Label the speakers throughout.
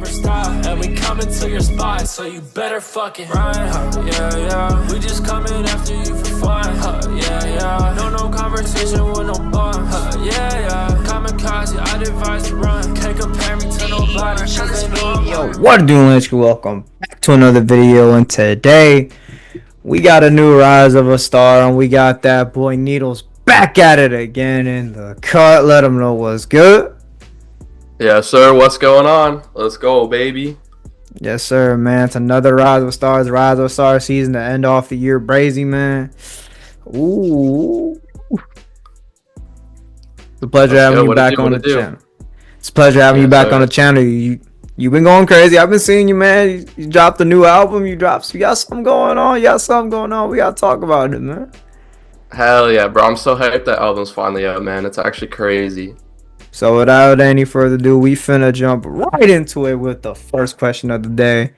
Speaker 1: never stop. And we coming to your spot, so you better fucking run. Yeah, yeah. We just coming after you for fun. Yeah, yeah. No conversation with no bun. Yeah, yeah. Kamikaze, I'd advise to run. Can't compare me to nobody.
Speaker 2: Yo, what doing, Lynch? Welcome back to another video, and today we got a new Rise of a Star, and we got that boy Needles back at it again in the cut. Let him know what's good.
Speaker 3: Yeah, sir. What's going on? Let's go, baby.
Speaker 2: Yes, sir, man. It's another Rise of a Star season to end off the year. Brazy, man. Ooh. It's a pleasure having you back on the channel. It's a pleasure having you back on the channel. You've been going crazy. I've been seeing you, man. You dropped a new album. You got something going on. We got to talk about it, man.
Speaker 3: Hell yeah, bro. I'm so hyped that album's finally out, man. It's actually crazy.
Speaker 2: So without any further ado, we finna jump right into it with the first question of the day.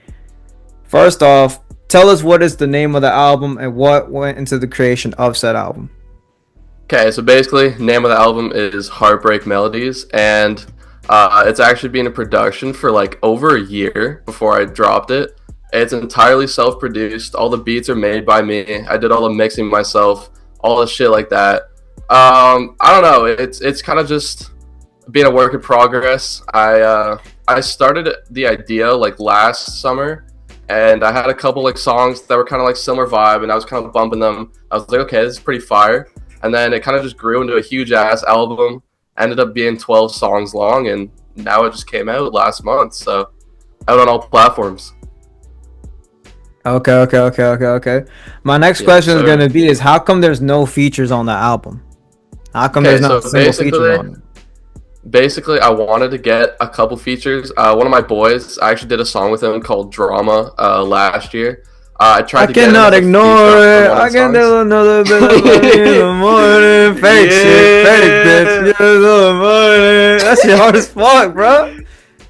Speaker 2: First off, tell us what is the name of the album and what went into the creation of said album.
Speaker 3: Okay, so basically, name of the album is Heartbreak Melodies, and it's actually been in production for like over a year before I dropped it. It's entirely self-produced. All the beats are made by me. I did all the mixing myself, all the shit like that. I don't know. It's kind of just being a work in progress. I started the idea like last summer, and I had a couple like songs that were kind of like similar vibe, and I was kind of bumping them. I was like, okay, this is pretty fire. And then it kind of just grew into a huge ass album. Ended up being 12 songs long, and now it just came out last month, so out on all platforms.
Speaker 2: Okay. My next question is gonna be how come there's no features on the album? How come there's not single features on it?
Speaker 3: Basically, I wanted to get a couple features. One of my boys, I actually did a song with him called Drama last year. I
Speaker 2: cannot ignore it. I can do another bit of money in the morning. Fake shit, fake bitch. That shit hard as fuck, bro.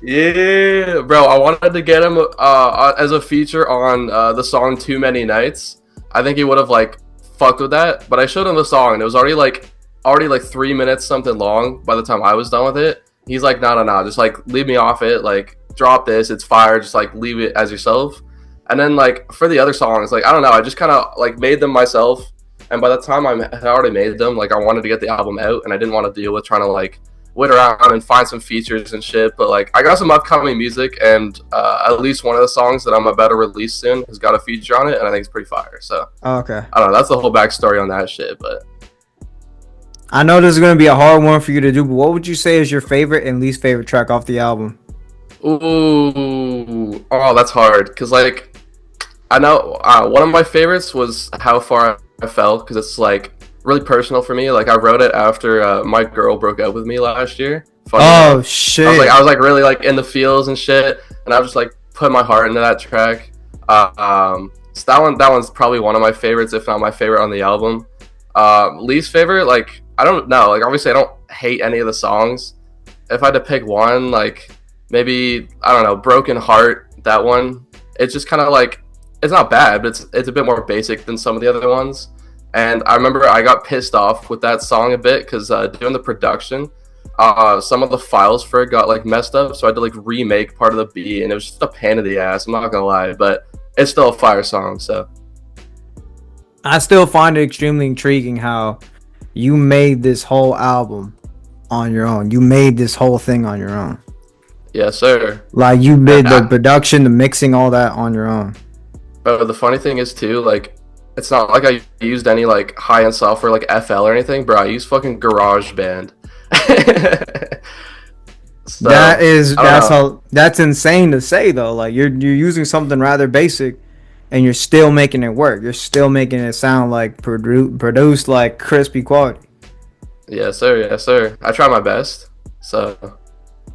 Speaker 3: Yeah, bro. I wanted to get him as a feature on the song Too Many Nights. I think he would have like fucked with that, but I showed him the song and it was already like 3 minutes something long by the time I was done with it. He's like, no, just like leave me off it, like drop this, it's fire, just like leave it as yourself. And then like for the other songs, like I don't know, I just kind of like made them myself, and by the time I had already made them, like I wanted to get the album out, and I didn't want to deal with trying to like wait around and find some features and shit. But like I got some upcoming music, and at least one of the songs that I'm about to release soon has got a feature on it, and I think it's pretty fire. So
Speaker 2: okay,
Speaker 3: I don't know, that's the whole backstory on that shit. But
Speaker 2: I know this is gonna be a hard one for you to do, but what would you say is your favorite and least favorite track off the album?
Speaker 3: Ooh, oh, that's hard, because like I know one of my favorites was How Far I Fell, because it's like really personal for me. Like I wrote it after my girl broke up with me last year.
Speaker 2: Funny enough. Shit!
Speaker 3: I was like really like in the feels and shit, and I was just like put my heart into that track. So that one's probably one of my favorites, if not my favorite on the album. Least favorite, like I don't know. Like obviously I don't hate any of the songs. If I had to pick one, like maybe I don't know, Broken Heart. That one. It's just kind of like, it's not bad, but it's a bit more basic than some of the other ones. And I remember I got pissed off with that song a bit because doing the production, some of the files for it got like messed up, so I had to like remake part of the beat, and it was just a pain in the ass. I'm not gonna lie, but it's still a fire song. So
Speaker 2: I still find it extremely intriguing how you made this whole album on your own. You made this whole thing on your own.
Speaker 3: Yes, sir.
Speaker 2: Like you did the production, the mixing, all that on your own.
Speaker 3: But the funny thing is too, like it's not like I used any like high-end software like FL or anything, bro. I used fucking GarageBand. So, that's insane to say though. Like you're using something rather basic, and you're still making it work. You're still making it sound like produced like crispy quality. Yes, sir. Yes, sir. I try my best. So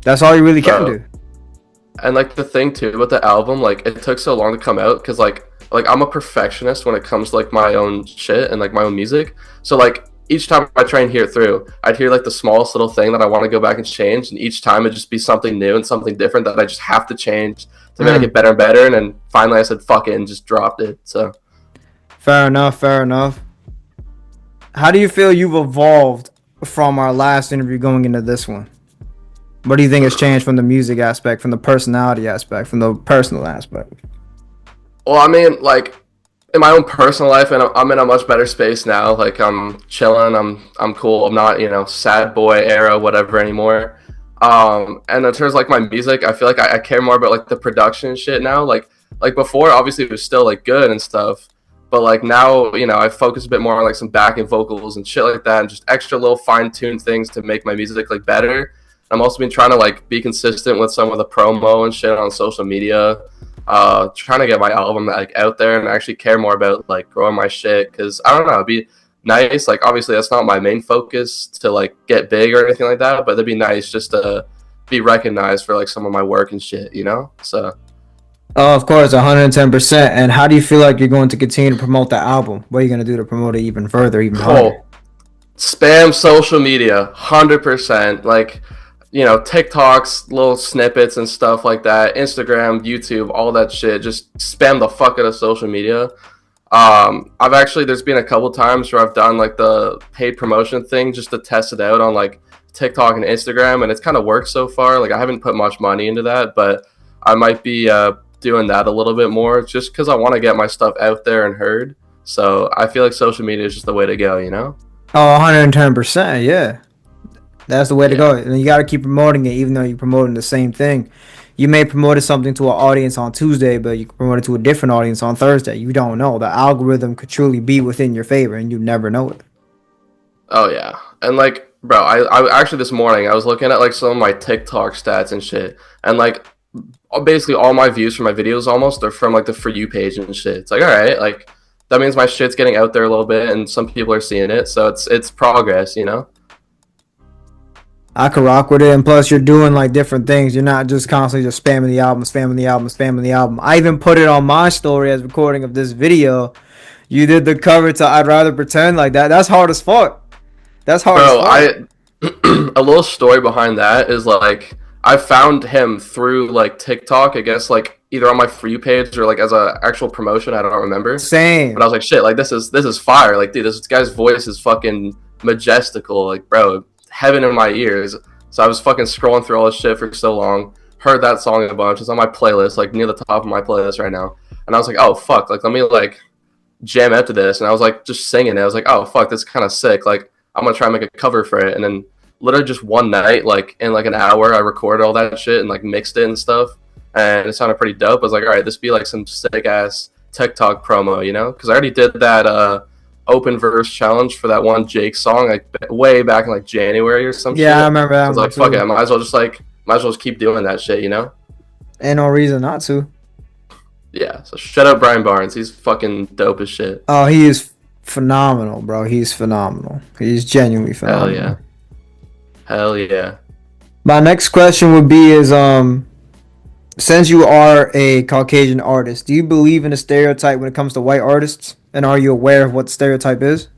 Speaker 2: that's all you really can do.
Speaker 3: And like the thing too about the album, like it took so long to come out because like I'm a perfectionist when it comes to like my own shit and like my own music. So like each time I try and hear it through, I'd hear like the smallest little thing that I want to go back and change, and each time it'd just be something new and something different that I just have to change to make it better and better. And then finally I said fuck it and just dropped it. So
Speaker 2: fair enough. How do you feel you've evolved from our last interview going into this one? What do you think has changed from the music aspect, from the personality aspect, from the personal aspect?
Speaker 3: Well, I mean, like in my own personal life, and I'm in a much better space now. Like I'm chilling, I'm cool. I'm not, you know, sad boy era, whatever anymore. And in terms of like my music, I feel like I care more about like the production and shit now. Like before, obviously it was still like good and stuff, but like now, you know, I focus a bit more on like some backing vocals and shit like that, and just extra little fine tuned things to make my music like better. I'm also been trying to like be consistent with some of the promo and shit on social media. Trying to get my album like out there and actually care more about like growing my shit, because I don't know, it'd be nice. Like obviously that's not my main focus to like get big or anything like that, but it'd be nice just to be recognized for like some of my work and shit, you know? So
Speaker 2: Oh, of course, 110%. And how do you feel like you're going to continue to promote the album? What are you going to do to promote it even further, even harder?
Speaker 3: spam social media 100%. Like, you know, TikToks, little snippets and stuff like that, Instagram, YouTube, all that shit. Just spam the fuck out of social media. I've actually, there's been a couple times where I've done like the paid promotion thing just to test it out on like TikTok and Instagram, and it's kind of worked so far. Like I haven't put much money into that, but I might be doing that a little bit more just because I want to get my stuff out there and heard. So I feel like social media is just the way to go, you know?
Speaker 2: Oh, 110%. Yeah. That's the way to go. And you got to keep promoting it, even though you're promoting the same thing. You may promote something to an audience on Tuesday, but you can promote it to a different audience on Thursday. You don't know. The algorithm could truly be within your favor, and you never know it.
Speaker 3: Oh, yeah. And, like, bro, I actually this morning, I was looking at, like, some of my TikTok stats and shit. And, like, basically all my views for my videos almost are from, like, the For You page and shit. It's like, all right, like, that means my shit's getting out there a little bit, and some people are seeing it. So it's progress, you know?
Speaker 2: I could rock with it, and plus you're doing like different things. You're not just constantly just spamming the album, spamming the album, spamming the album. I even put it on my story as recording of this video. You did the cover to "I'd Rather Pretend," like that. That's hard as fuck. That's hard as fuck.
Speaker 3: A little story behind that is like I found him through like TikTok, I guess, like either on my For You page or like as a actual promotion. I don't remember.
Speaker 2: Same.
Speaker 3: But I was like, shit, like this is fire. Like, dude, this guy's voice is fucking majestical. Like, bro, heaven in my ears. So I was fucking scrolling through all this shit for so long, heard that song a bunch. It's on my playlist, like near the top of my playlist right now. And I was like, oh fuck, like let me like jam out to this. And I was like just singing it. I was like, oh fuck, this is kind of sick. Like I'm gonna try and make a cover for it. And then literally just one night, like in like an hour, I recorded all that shit and like mixed it and stuff. And it sounded pretty dope. I was like, all right, this be like some sick ass TikTok promo, you know? Because I already did that open verse challenge for that one Jake song like way back in like January or some shit.
Speaker 2: Yeah, I remember that.
Speaker 3: I was like, fuck it, I might as well just keep doing that shit, you know?
Speaker 2: Ain't no reason not to.
Speaker 3: Yeah, so shut up Brian Barnes. He's fucking dope as shit.
Speaker 2: Oh, he is phenomenal, bro. He's phenomenal. He's genuinely phenomenal.
Speaker 3: Hell yeah.
Speaker 2: My next question would be is since you are a Caucasian artist, do you believe in a stereotype when it comes to white artists? And are you aware of what stereotype is?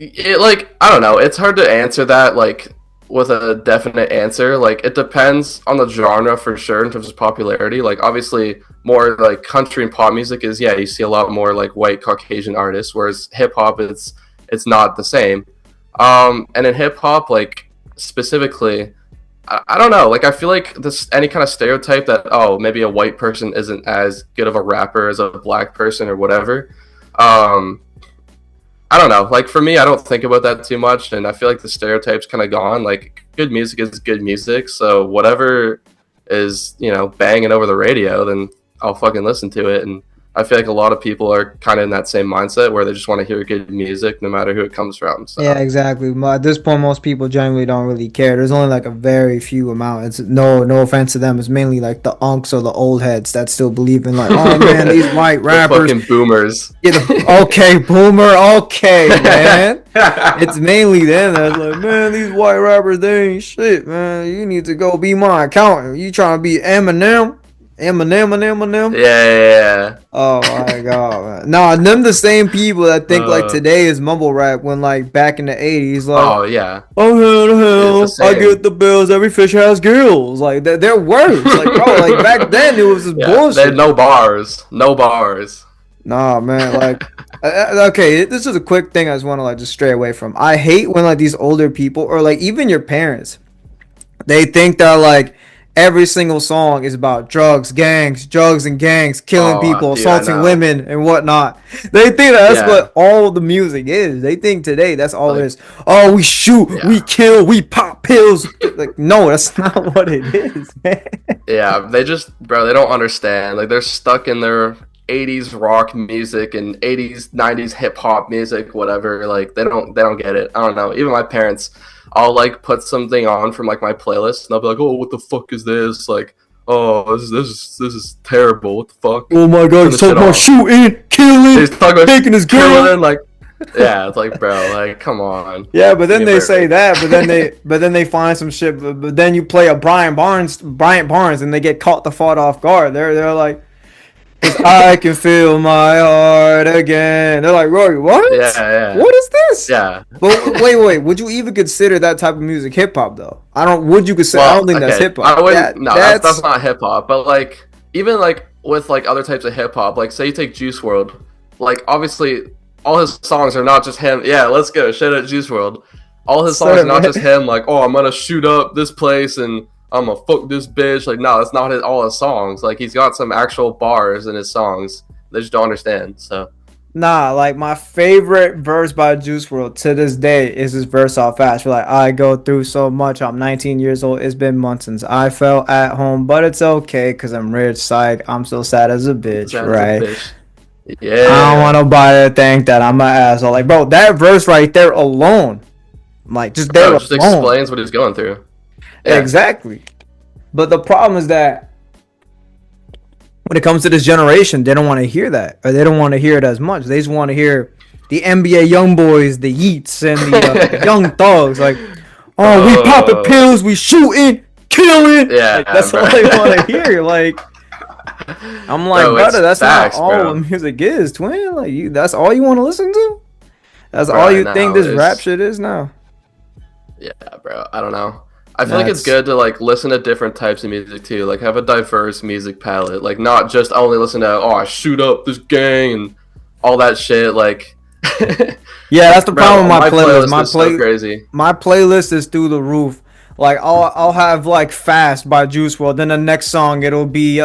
Speaker 3: Like, I don't know. It's hard to answer that, like, with a definite answer. Like, it depends on the genre for sure in terms of popularity. Like, obviously, more, like, country and pop music is, yeah, you see a lot more, like, white Caucasian artists, whereas hip-hop, it's not the same. And in hip-hop, like, specifically, I don't know. Like, I feel like this any kind of stereotype that, oh, maybe a white person isn't as good of a rapper as a black person or whatever. I don't know. Like, for me, I don't think about that too much, and I feel like the stereotype's kind of gone. Like, good music is good music, so whatever is, you know, banging over the radio, then I'll fucking listen to it. And I feel like a lot of people are kind of in that same mindset where they just want to hear good music no matter who it comes from. So.
Speaker 2: Yeah, exactly. At this point, most people generally don't really care. There's only like a very few amount. It's no offense to them. It's mainly like the unks or the old heads that still believe in like, oh man, these white rappers.
Speaker 3: Fucking boomers.
Speaker 2: Yeah, okay, boomer. Okay, man. It's mainly them that's like, man, these white rappers, they ain't shit, man. You need to go be my accountant. You trying to be Eminem?
Speaker 3: Yeah.
Speaker 2: Oh my god, man. Nah, them the same people that think like today is mumble rap when like back in the 80s, like,
Speaker 3: oh yeah,
Speaker 2: oh hell, I get the bills, every fish has gills. Like they're words. Like, bro, like back then it was just bullshit.
Speaker 3: They had no bars.
Speaker 2: Nah, man, like okay, this is a quick thing I just want to like just stray away from. I hate when like these older people or like even your parents They think that like every single song is about drugs, and gangs, killing
Speaker 3: Oh,
Speaker 2: people,
Speaker 3: dude, I
Speaker 2: assaulting
Speaker 3: know.
Speaker 2: women, and whatnot. They think that's
Speaker 3: Yeah,
Speaker 2: what all the music is. They think today that's all it
Speaker 3: like
Speaker 2: is. Oh, we shoot, we
Speaker 3: yeah,
Speaker 2: kill, we pop pills. Like, no, that's not what it is, man.
Speaker 3: yeah. They just, bro, they don't understand. Like they're stuck in their 80s rock music and 80s 90s hip hop music, whatever. Like they don't get it. I don't know. Even my parents, I'll like put something on from like my playlist and they'll be like, "Oh, what the fuck is this?" Like, "Oh, this is terrible. What the fuck?"
Speaker 2: Oh my god,
Speaker 3: Turn
Speaker 2: he's
Speaker 3: the shit
Speaker 2: talking about
Speaker 3: off.
Speaker 2: shooting, killing,
Speaker 3: He's talking about
Speaker 2: taking his girl.
Speaker 3: killing, like, yeah, it's like, bro, like, come on,
Speaker 2: Yeah, but
Speaker 3: give
Speaker 2: then
Speaker 3: me a
Speaker 2: they say
Speaker 3: break.
Speaker 2: that, but then they find some shit. But then you play a Bryant Barnes, and they get caught the fault off guard. They're like, "Cause I can feel my heart again." They're like, "Rory,
Speaker 3: Yeah,
Speaker 2: what?
Speaker 3: yeah,
Speaker 2: What is this?"
Speaker 3: yeah.
Speaker 2: But wait. Would you even consider that type of music hip hop though? I don't. Would you consider? I don't
Speaker 3: Well,
Speaker 2: think that's
Speaker 3: okay,
Speaker 2: hip hop.
Speaker 3: I wouldn't.
Speaker 2: That
Speaker 3: No, that's
Speaker 2: that's
Speaker 3: not hip hop. But like, even like with like other types of hip hop, like say you take Juice World, like obviously all his songs are not just him. Yeah, let's go. Shout out Juice World. All his songs are not just him. Like, oh, I'm gonna shoot up this place and I'm gonna fuck this bitch. Like, no, that's not all his songs. Like, he's got some actual bars in his songs. They just don't understand. So
Speaker 2: Nah, like my favorite verse by Juice World to this day is his verse off Fast. We're like, I go through so much. I'm 19 years old. It's been months since I felt at home, but it's okay because I'm rich. Psych. I'm so sad as a bitch,
Speaker 3: sad as a
Speaker 2: right?
Speaker 3: bitch.
Speaker 2: I don't
Speaker 3: Yeah,
Speaker 2: want nobody to think that I'm an asshole. Like, bro, that verse right there alone, like, just
Speaker 3: bro,
Speaker 2: there
Speaker 3: it just
Speaker 2: alone.
Speaker 3: explains what he's going through. Yeah.
Speaker 2: Exactly. But the problem is that when it comes to this generation, they don't want to hear that, or they don't want to hear it as much. They just want to hear the NBA young boys, the Yeats, and the young thugs. Like, oh, we popping
Speaker 3: Oh,
Speaker 2: pills, we shooting, killing. Like,
Speaker 3: yeah,
Speaker 2: that's
Speaker 3: bro.
Speaker 2: all they want to hear. Like, I'm like,
Speaker 3: Bro,
Speaker 2: brother,
Speaker 3: it's
Speaker 2: that's not
Speaker 3: facts,
Speaker 2: all
Speaker 3: bro.
Speaker 2: music is, twin. Like, that's all you want to listen to. That's
Speaker 3: Bro,
Speaker 2: all
Speaker 3: I
Speaker 2: you think
Speaker 3: know.
Speaker 2: this rap
Speaker 3: It's
Speaker 2: shit is now.
Speaker 3: yeah, bro. I don't know. I feel like it's
Speaker 2: That's
Speaker 3: good to like listen to different types of music too. Like have a diverse music palette. Like not just only listen to oh I shoot up this gang and all that shit. Like,
Speaker 2: yeah, that's the problem
Speaker 3: bro,
Speaker 2: with my
Speaker 3: my
Speaker 2: playlist.
Speaker 3: playlist is so crazy.
Speaker 2: My playlist is through the roof. Like I'll have like Fast by Juice WRLD. Then the next song it'll be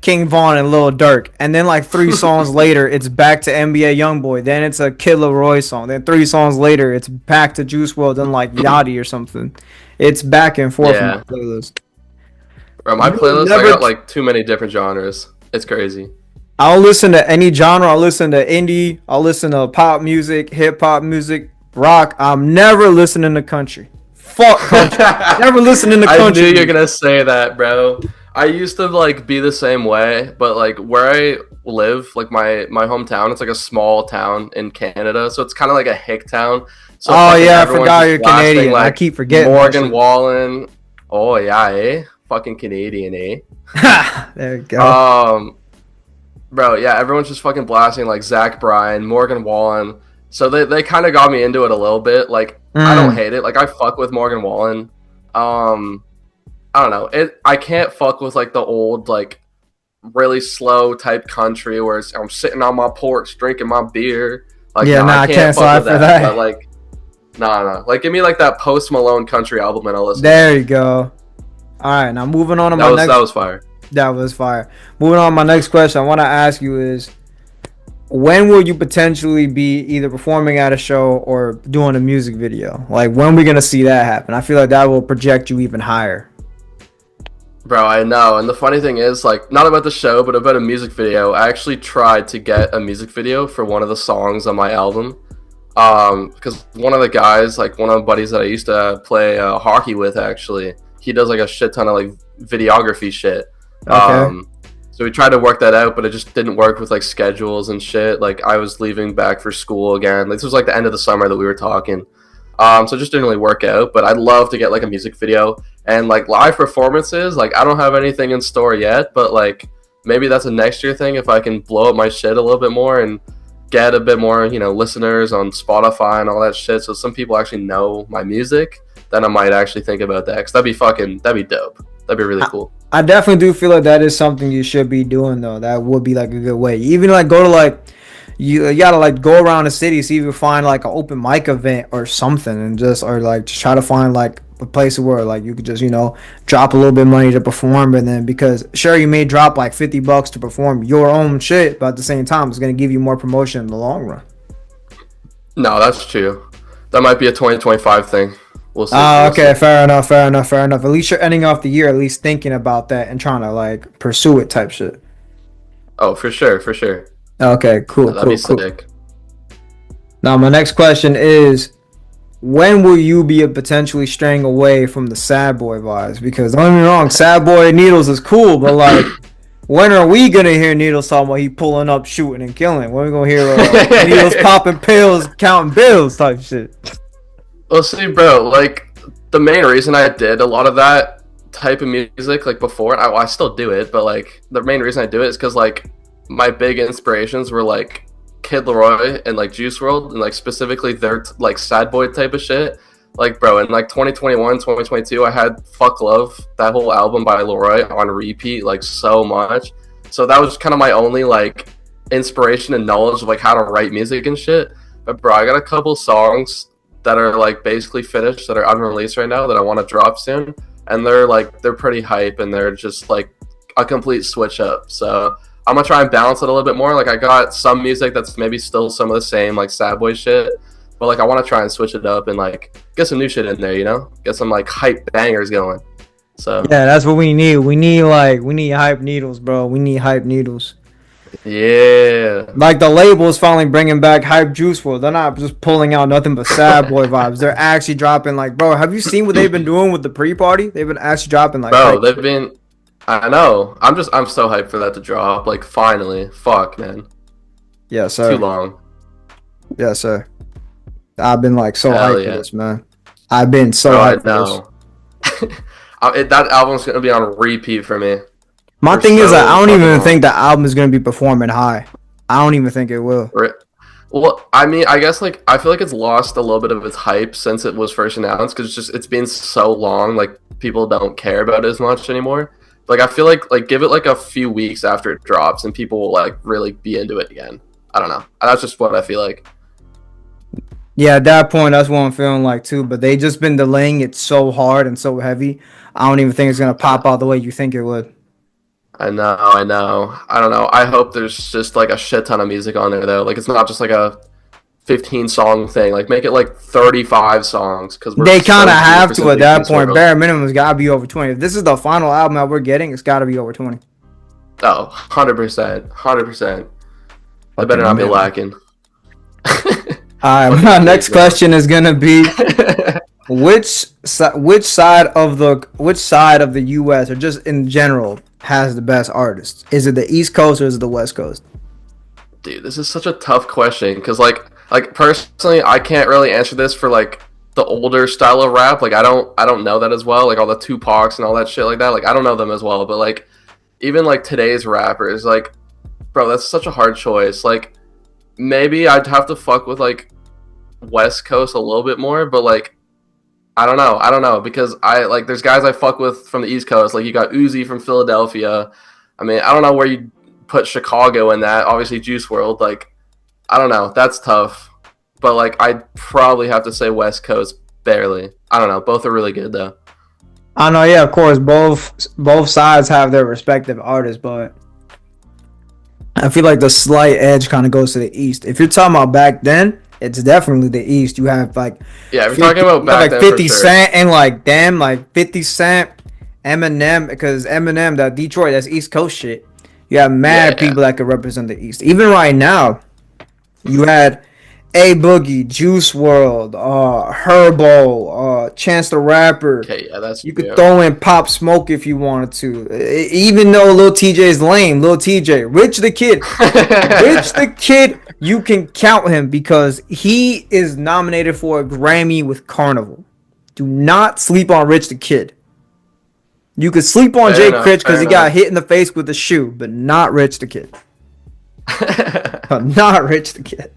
Speaker 2: King Von and Lil Durk. And then like 3 songs later it's back to NBA Youngboy. Then it's a Killer Roy song. Then 3 songs later it's back to Juice WRLD. Then like Yachty or something. It's back and forth from my
Speaker 3: Yeah,
Speaker 2: playlist.
Speaker 3: bro. My
Speaker 2: You will
Speaker 3: playlist, I
Speaker 2: never
Speaker 3: got like too many different genres. It's crazy.
Speaker 2: I'll listen to any genre. I'll listen to indie. I'll listen to pop music, hip hop music, rock. I'm never listening to country. Fuck country. Never listening to
Speaker 3: I knew
Speaker 2: country
Speaker 3: you're
Speaker 2: music.
Speaker 3: gonna say that, bro. I used to like be the same way, but like where I live, like my hometown, it's like a small town in Canada, so it's kind of like a hick town. So
Speaker 2: Oh
Speaker 3: fucking
Speaker 2: yeah, I
Speaker 3: everyone's
Speaker 2: forgot
Speaker 3: just
Speaker 2: you're
Speaker 3: blasting
Speaker 2: Canadian. I
Speaker 3: like
Speaker 2: keep forgetting that
Speaker 3: Morgan
Speaker 2: shit.
Speaker 3: Wallen. Oh yeah, eh? Fucking Canadian, eh?
Speaker 2: There you go.
Speaker 3: Um, bro, yeah, everyone's just fucking blasting like Zach Bryan, Morgan Wallen. So they kind of got me into it a little bit. Like I don't
Speaker 2: Mm.
Speaker 3: hate it. Like I fuck with Morgan Wallen. Um, I don't know. I can't fuck with like the old like really slow type country where I'm sitting on my porch drinking my beer. Like
Speaker 2: Yeah,
Speaker 3: no, I
Speaker 2: nah, I
Speaker 3: can't
Speaker 2: can't
Speaker 3: fuck
Speaker 2: slide
Speaker 3: with
Speaker 2: for
Speaker 3: that. But
Speaker 2: that.
Speaker 3: like no. Like give me like that Post Malone country album and I'll listen to
Speaker 2: There
Speaker 3: it.
Speaker 2: you go. All right, now moving on to
Speaker 3: That
Speaker 2: my
Speaker 3: was that
Speaker 2: next.
Speaker 3: was fire.
Speaker 2: That was fire. Moving on, to my next question I want to ask you is, when will you potentially be either performing at a show or doing a music video? Like, when we gonna see that happen? I feel like that will project you even higher.
Speaker 3: Bro, I know. And the funny thing is, like, not about the show, but about a music video. I actually tried to get a music video for one of the songs on my album. Because one of the guys, like one of the buddies that I used to play hockey with, actually, he does like a shit ton of like videography shit.
Speaker 2: Okay.
Speaker 3: So we tried to work that out, but it just didn't work with like schedules and shit. Like I was leaving back for school again. Like this was like the end of the summer that we were talking. So it just didn't really work out. But I'd love to get like a music video and like live performances. Like I don't have anything in store yet, but like maybe that's a next year thing if I can blow up my shit a little bit more and get a bit more, listeners on Spotify and all that shit. So some people actually know my music. Then I might actually think about that because that'd be dope. That'd be really cool.
Speaker 2: I definitely do feel like that is something you should be doing though. That would be like a good way. Even like go to like you gotta like go around the city, see if you find like an open mic event or something, and just or like just try to find like a place where like you could just, you know, drop a little bit of money to perform, and then because sure you may drop like $50 to perform your own shit, but at the same time it's gonna give you more promotion in the long run.
Speaker 3: No, that's true. That might be a 2025 thing. We'll see.
Speaker 2: Okay, fair enough. At least you're ending off the year at least thinking about that and trying to like pursue it type shit.
Speaker 3: Oh, for sure.
Speaker 2: Okay, cool.
Speaker 3: That'd be sick.
Speaker 2: Now my next question is, when will you be potentially straying away from the sad boy vibes? Because don't get me wrong, sad boy Needles is cool, but like, when are we gonna hear Needles talking about he pulling up, shooting, and killing? When are we gonna hear Needles popping pills, counting bills type shit?
Speaker 3: Well, see, bro, like the main reason I did a lot of that type of music like before, I still do it, but like the main reason I do it is because like my big inspirations were like Kid Laroi and like Juice WRLD, and like specifically their like sad boy type of shit. Like, bro, in like 2021, 2022, I had Fuck Love, that whole album by Laroi, on repeat like so much. So that was kind of my only like inspiration and knowledge of like how to write music and shit. But bro, I got a couple songs that are like basically finished that are unreleased right now that I want to drop soon, and they're pretty hype, and they're just like a complete switch up. So I'm gonna try and balance it a little bit more. Like I got some music that's maybe still some of the same like sad boy shit, but like I want to try and switch it up and like get some new shit in there, you know, get some like hype bangers going. So
Speaker 2: yeah, that's what we need. We need hype needles, bro. We need hype needles.
Speaker 3: Yeah,
Speaker 2: like the label is finally bringing back hype Juice WRLD. They're not just pulling out nothing but sad boy vibes. They're actually dropping like, bro, have you seen what they've been doing with the pre-party? They've been actually dropping like,
Speaker 3: bro, they've been. I know. I'm so hyped for that to drop. Like finally, fuck, man.
Speaker 2: Yeah, sir.
Speaker 3: Too long.
Speaker 2: Yeah, sir. I've been like so
Speaker 3: Hell
Speaker 2: hyped
Speaker 3: yeah.
Speaker 2: for this, man. I've been so hyped for this.
Speaker 3: That album's gonna be on repeat for me.
Speaker 2: My thing is that I don't even think the album is gonna be performing high. I don't even think it will.
Speaker 3: Well, I mean, I guess like I feel like it's lost a little bit of its hype since it was first announced, because it's been so long. Like people don't care about it as much anymore. Like I feel like give it like a few weeks after it drops, and people will like really be into it again. I don't know. That's just what I feel like.
Speaker 2: Yeah, at that point, that's what I'm feeling like too. But they just been delaying it so hard and so heavy. I don't even think it's gonna pop out the way you think it would.
Speaker 3: I know. I don't know. I hope there's just like a shit ton of music on there though. Like it's not just like a 15 song thing. Like make it like 35 songs, because
Speaker 2: they kind of have to at that point. Bare minimum has got to be over 20. If this is the final album that we're getting, it's got to be over 20.
Speaker 3: Oh, 100%. I better not be lacking.
Speaker 2: All right, my next question is gonna be which side of the U.S. or just in general has the best artists? Is it the East Coast or is it the West Coast?
Speaker 3: Dude, this is such a tough question, because like personally, I can't really answer this for like the older style of rap. Like I don't know that as well. Like all the Tupacs and all that shit like that. Like I don't know them as well. But like even like today's rappers, like bro, that's such a hard choice. Like maybe I'd have to fuck with like West Coast a little bit more, but like I don't know, because I like there's guys I fuck with from the East Coast. Like you got Uzi from Philadelphia. I mean, I don't know where you put Chicago in that. Obviously Juice WRLD. Like I don't know. That's tough. But like I'd probably have to say West Coast barely. I don't know. Both are really good though.
Speaker 2: I know, yeah, of course, both sides have their respective artists, but I feel like the slight edge kind of goes to the East. If you're talking about back then, it's definitely the East. You have like
Speaker 3: yeah, if you're talking about back then,
Speaker 2: 50 Cent and like 50 Cent, Eminem, because Eminem, that Detroit, that's East Coast shit. You have mad people that could represent the East. Even right now, you had A Boogie, Juice WRLD, Herbo, Chance the Rapper.
Speaker 3: Okay, yeah, that's
Speaker 2: you could throw in Pop Smoke if you wanted to. Even though Lil TJ's lame, Lil TJ, Rich the Kid, you can count him because he is nominated for a Grammy with Carnival. Do not sleep on Rich the Kid. You could sleep on Jay Critch because he got hit in the face with a shoe, but not Rich the Kid. Not Rich the Kid.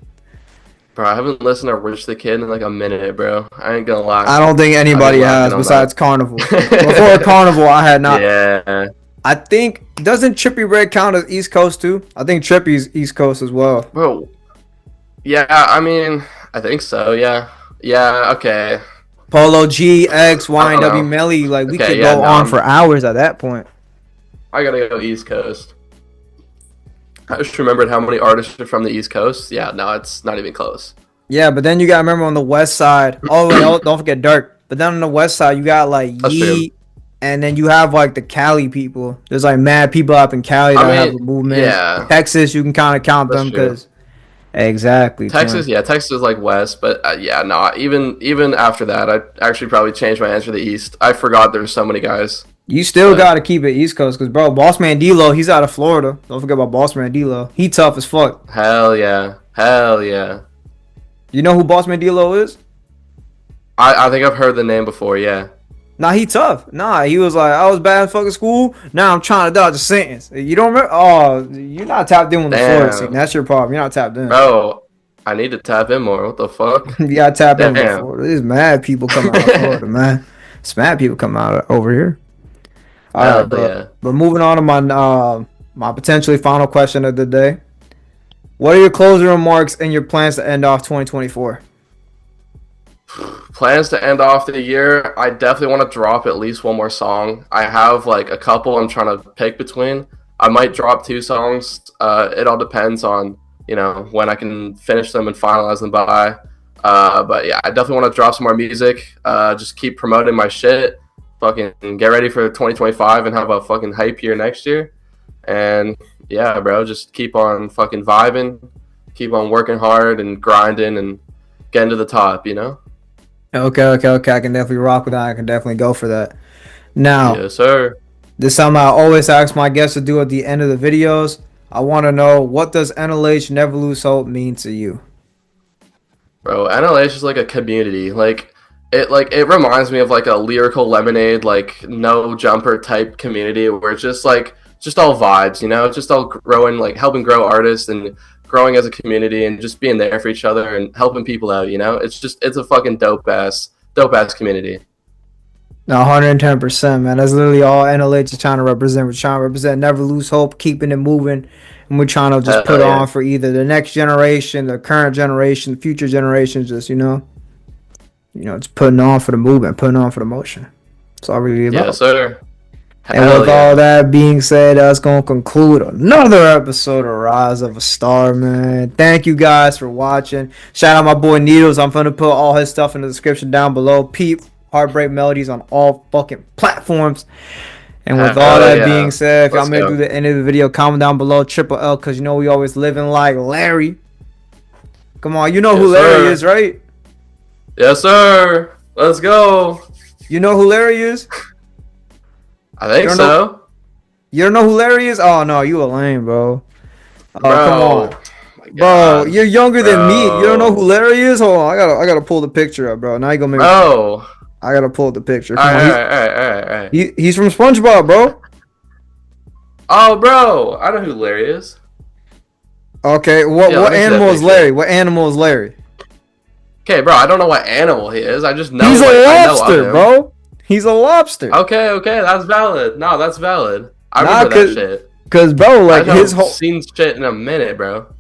Speaker 3: Bro, I haven't listened to Rich the Kid in like a minute, bro. I ain't gonna lie.
Speaker 2: I don't think anybody has besides Carnival. Before Carnival, I had not.
Speaker 3: Yeah.
Speaker 2: I think, doesn't Trippie Redd count as East Coast too? I think Trippie's East Coast as well.
Speaker 3: Bro. Yeah, I mean, I think so, yeah. Yeah, okay.
Speaker 2: Polo G, X,
Speaker 3: I don't
Speaker 2: YNW
Speaker 3: know.
Speaker 2: Melly. Like, we
Speaker 3: Okay,
Speaker 2: could
Speaker 3: yeah,
Speaker 2: go
Speaker 3: no,
Speaker 2: on for hours at that point.
Speaker 3: I gotta go East Coast. I just remembered how many artists are from the East Coast. Yeah, no, it's not even close.
Speaker 2: Yeah, but then you got to remember on the west side. Oh, wait, don't forget Dirk. But then on the west side, you got like
Speaker 3: That's true.
Speaker 2: Yeet. And then you have like the Cali people. There's like mad people up in Cali that have a movement.
Speaker 3: yeah,
Speaker 2: Texas, you can kind of count
Speaker 3: that's
Speaker 2: them
Speaker 3: true.
Speaker 2: because exactly.
Speaker 3: Texas,
Speaker 2: twin.
Speaker 3: yeah, Texas is like west, but yeah, no, even after that, I'd actually probably change my answer to the East. I forgot there's so many guys.
Speaker 2: You still
Speaker 3: But
Speaker 2: got to keep it East Coast because, bro, Bossman D-Lo, he's out of Florida. Don't forget about Bossman D-Lo. He tough as fuck.
Speaker 3: hell yeah, hell yeah.
Speaker 2: You know who Bossman D-Lo is?
Speaker 3: I think I've heard the name before. Yeah.
Speaker 2: Nah, he tough. Nah, he was like, I was bad in fucking school. Now I'm trying to dodge a sentence. You don't remember? Oh, you're not tapped in with the Florida
Speaker 3: Damn.
Speaker 2: scene. That's your problem. You're not tapped in.
Speaker 3: Bro, I need to tap in more. What the fuck?
Speaker 2: You gotta tap in with
Speaker 3: Damn.
Speaker 2: Florida. There's mad people coming out of Florida, man. There's mad people coming out of over here. All
Speaker 3: Hell
Speaker 2: right, bro.
Speaker 3: yeah.
Speaker 2: But moving on to my potentially final question of the day. What are your closing remarks and your plans to end off 2024?
Speaker 3: Plans to end off the year. I definitely want to drop at least one more song. I have like a couple I'm trying to pick between. I might drop 2 songs. It all depends on, when I can finish them and finalize them by. But yeah, I definitely want to drop some more music. Just keep promoting my shit. Fucking get ready for 2025 and have a fucking hype year next year. And yeah, bro, just keep on fucking vibing, keep on working hard and grinding and getting to the top,
Speaker 2: Okay. I can definitely rock with that. I can definitely go for that. Now,
Speaker 3: Yes, sir.
Speaker 2: this is something I always ask my guests to do at the end of the videos. I want to know, what does NLH Never Lose Hope mean to you?
Speaker 3: Bro, NLH is like a community. It reminds me of like a Lyrical Lemonade, like no jumper type community where it's just all vibes, just all growing, like helping grow artists and growing as a community and just being there for each other and helping people out, it's a fucking dope ass community.
Speaker 2: No, 110%, man. That's literally all NLH is trying to represent. We're trying to represent Never Lose Hope, keeping it moving, and we're trying to just put on for either the next generation, the current generation, future generations. Just just putting on for the movement, putting on for the motion. That's all really about.
Speaker 3: Yes, sir.
Speaker 2: And with all that being said, that's going to conclude another episode of Rise of a Star, man. Thank you guys for watching. Shout out my boy Needles. I'm going to put all his stuff in the description down below. Peep Heartbreak Melodies on all fucking platforms. And with all that being said, if y'all made it through the end of the video, comment down below Triple L, because we always living like Larry. Come on, you know who Larry is, right?
Speaker 3: Yes, sir. Let's go.
Speaker 2: You know who Larry is?
Speaker 3: I think so.
Speaker 2: You don't know who Larry is? Oh, no, you a lame, bro. Oh,
Speaker 3: Bro.
Speaker 2: come on. Bro, you're younger than me. You don't know who Larry is? Hold on, I gotta pull the picture up, bro. Now you gonna make me.
Speaker 3: Oh.
Speaker 2: I gotta pull up the picture.
Speaker 3: All right.
Speaker 2: He's from SpongeBob, bro.
Speaker 3: Oh, bro. I know who Larry is.
Speaker 2: Okay, what animal is Larry? What animal is Larry?
Speaker 3: Okay, bro, I don't know what animal he is. I just know
Speaker 2: He's a lobster,
Speaker 3: I know
Speaker 2: bro. He's a lobster.
Speaker 3: Okay, that's valid. No, that's valid. I remember that shit.
Speaker 2: Cause, bro, like
Speaker 3: I
Speaker 2: his whole
Speaker 3: seen shit in a minute, bro.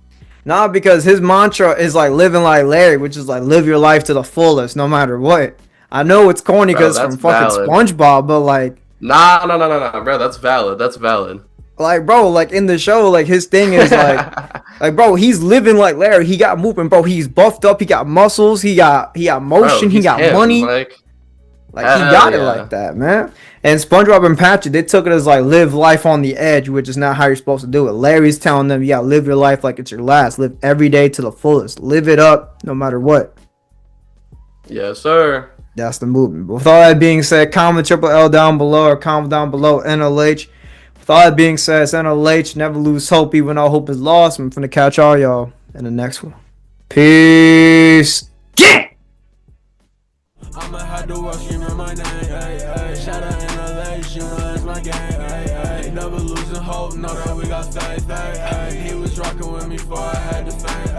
Speaker 2: Nah, because his mantra is like living like Larry, which is like live your life to the fullest, no matter what. I know it's corny because it's from fucking SpongeBob, but like,
Speaker 3: nah, bro, that's valid. That's valid.
Speaker 2: Like, bro, like in the show, like his thing is like, bro, he's living like Larry. He got movement, bro. He's buffed up. He got muscles. He got motion. He got money. Like he got it like that, man. And SpongeBob and Patrick, they took it as like live life on the edge, which is not how you're supposed to do it. Larry's telling them, you gotta live your life like it's your last. Live every day to the fullest. Live it up, no matter what.
Speaker 3: Yes, sir.
Speaker 2: That's the movement. But with all that being said, comment Triple L down below or comment down below NLH. With all that being said, it's NLH. Never lose hope, even though hope is lost. I'm finna catch all y'all in the next one. Peace. Yeah.
Speaker 1: I'ma have to walk screaming my name, shout out NLH, that's my game, never losing hope, know that we got faith, he was rocking with me before I had to fame,